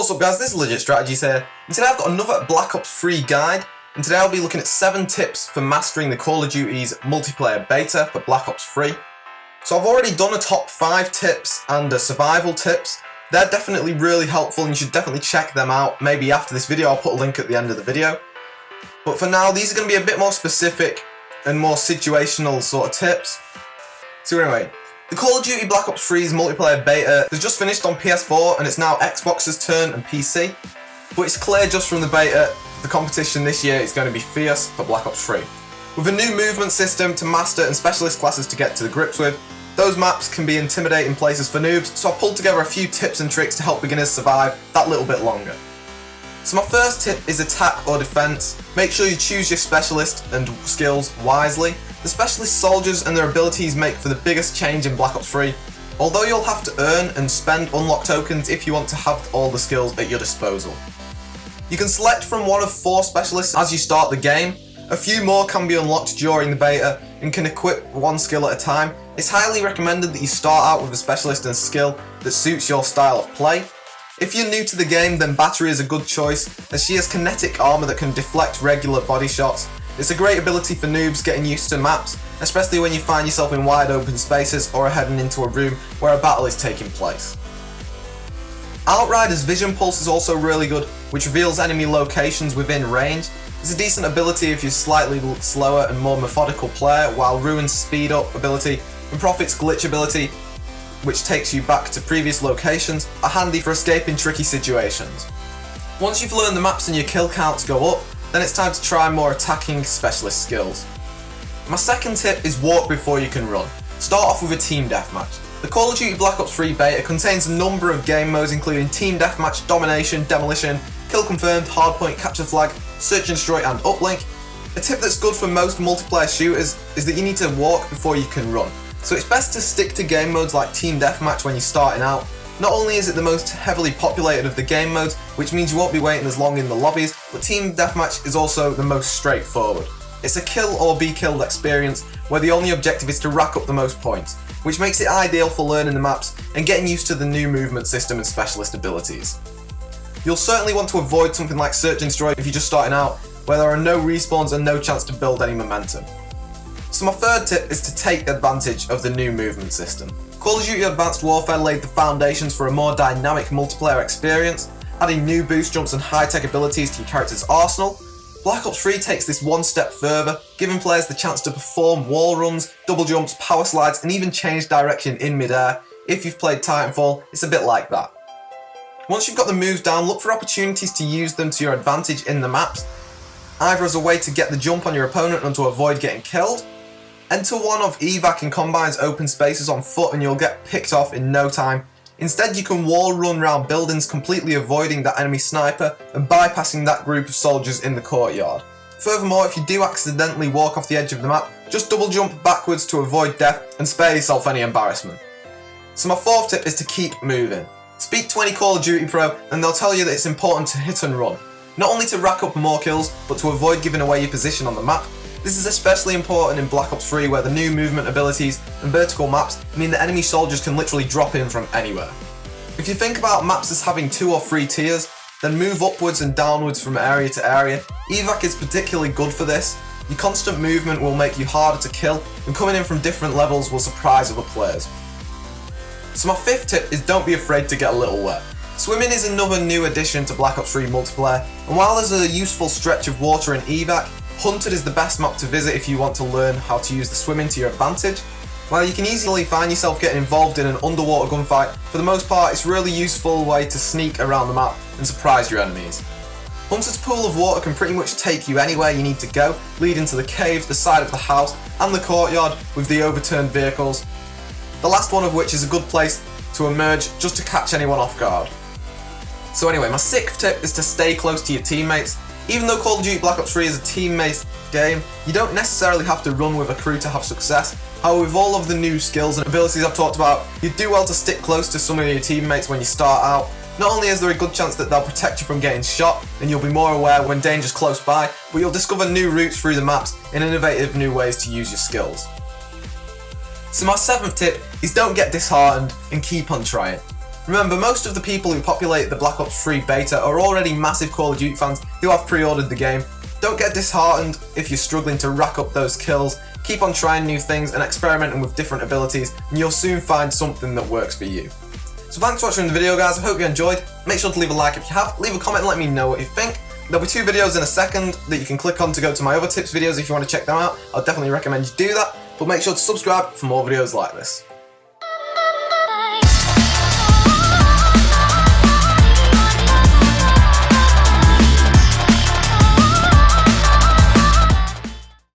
What's up guys, this is Legit Strategies here, and today I've got another Black Ops 3 guide, and today I'll be looking at 7 tips for mastering the Call of Duty's multiplayer beta for Black Ops 3. So I've already done a top 5 tips and a survival tips. They're definitely really helpful and you should definitely check them out. Maybe after this video I'll put a link at the end of the video. But for now these are going to be a bit more specific and more situational sort of tips. So anyway, the Call of Duty Black Ops 3's multiplayer beta has just finished on PS4 and it's now Xbox's turn and PC. But it's clear just from the beta, the competition this year is going to be fierce for Black Ops 3. With a new movement system to master and specialist classes to get to the grips with, those maps can be intimidating places for noobs, so I've pulled together a few tips and tricks to help beginners survive that little bit longer. So my first tip is attack or defense. Make sure you choose your specialist and skills wisely. The specialist soldiers and their abilities make for the biggest change in Black Ops 3, although you'll have to earn and spend unlock tokens if you want to have all the skills at your disposal. You can select from one of 4 specialists as you start the game. A few more can be unlocked during the beta and can equip one skill at a time. It's highly recommended that you start out with a specialist and skill that suits your style of play. If you're new to the game, then Battery is a good choice, as she has kinetic armor that can deflect regular body shots. It's a great ability for noobs getting used to maps, especially when you find yourself in wide open spaces or are heading into a room where a battle is taking place. Outrider's Vision Pulse is also really good, which reveals enemy locations within range. It's a decent ability if you're slightly slower and more methodical player, while Ruin's Speed Up ability and Prophet's Glitch ability, which takes you back to previous locations, are handy for escaping tricky situations. Once you've learned the maps and your kill counts go up, then it's time to try more attacking specialist skills. My second tip is walk before you can run. Start off with a team deathmatch. The Call of Duty Black Ops 3 beta contains a number of game modes including team deathmatch, domination, demolition, kill confirmed, hardpoint, capture flag, search and destroy and uplink. A tip that's good for most multiplayer shooters is that you need to walk before you can run. So it's best to stick to game modes like team deathmatch when you're starting out. Not only is it the most heavily populated of the game modes, which means you won't be waiting as long in the lobbies, but team deathmatch is also the most straightforward. It's a kill or be killed experience where the only objective is to rack up the most points, which makes it ideal for learning the maps and getting used to the new movement system and specialist abilities. You'll certainly want to avoid something like search and destroy if you're just starting out, where there are no respawns and no chance to build any momentum. So my third tip is to take advantage of the new movement system. Call of Duty Advanced Warfare laid the foundations for a more dynamic multiplayer experience, adding new boost jumps and high-tech abilities to your character's arsenal. Black Ops 3 takes this one step further, giving players the chance to perform wall runs, double jumps, power slides, and even change direction in mid-air. If you've played Titanfall, it's a bit like that. Once you've got the moves down, look for opportunities to use them to your advantage in the maps, either as a way to get the jump on your opponent and to avoid getting killed. Enter one of evac and combines open spaces on foot and you'll get picked off in no time. Instead you can wall run around buildings, completely avoiding that enemy sniper and bypassing that group of soldiers in the courtyard. Furthermore, if you do accidentally walk off the edge of the map, just double jump backwards to avoid death and spare yourself any embarrassment. So my fourth tip is to keep moving. Speak to any Call of Duty pro and they'll tell you that it's important to hit and run. Not only to rack up more kills, but to avoid giving away your position on the map. This is especially important in Black Ops 3 where the new movement abilities and vertical maps mean that enemy soldiers can literally drop in from anywhere. If you think about maps as having 2 or 3 tiers, then move upwards and downwards from area to area. Evac is particularly good for this. Your constant movement will make you harder to kill, and coming in from different levels will surprise other players. So my fifth tip is don't be afraid to get a little wet. Swimming is another new addition to Black Ops 3 multiplayer, and while there's a useful stretch of water in Evac, Hunted is the best map to visit if you want to learn how to use the swimming to your advantage. While you can easily find yourself getting involved in an underwater gunfight, for the most part it's a really useful way to sneak around the map and surprise your enemies. Hunter's pool of water can pretty much take you anywhere you need to go, leading to the cave, the side of the house, and the courtyard with the overturned vehicles. The last one of which is a good place to emerge just to catch anyone off guard. So anyway, my sixth tip is to stay close to your teammates. Even though Call of Duty Black Ops 3 is a team-based game, you don't necessarily have to run with a crew to have success. However, with all of the new skills and abilities I've talked about, you do well to stick close to some of your teammates when you start out. Not only is there a good chance that they'll protect you from getting shot, and you'll be more aware when danger's close by, but you'll discover new routes through the maps and innovative new ways to use your skills. So my seventh tip is don't get disheartened and keep on trying. Remember, most of the people who populate the Black Ops 3 beta are already massive Call of Duty fans who have pre-ordered the game. Don't get disheartened if you're struggling to rack up those kills. Keep on trying new things and experimenting with different abilities, and you'll soon find something that works for you. So thanks for watching the video, guys. I hope you enjoyed. Make sure to leave a like if you have, leave a comment and let me know what you think. There'll be 2 videos in a second that you can click on to go to my other tips videos if you want to check them out. I'll definitely recommend you do that, but make sure to subscribe for more videos like this.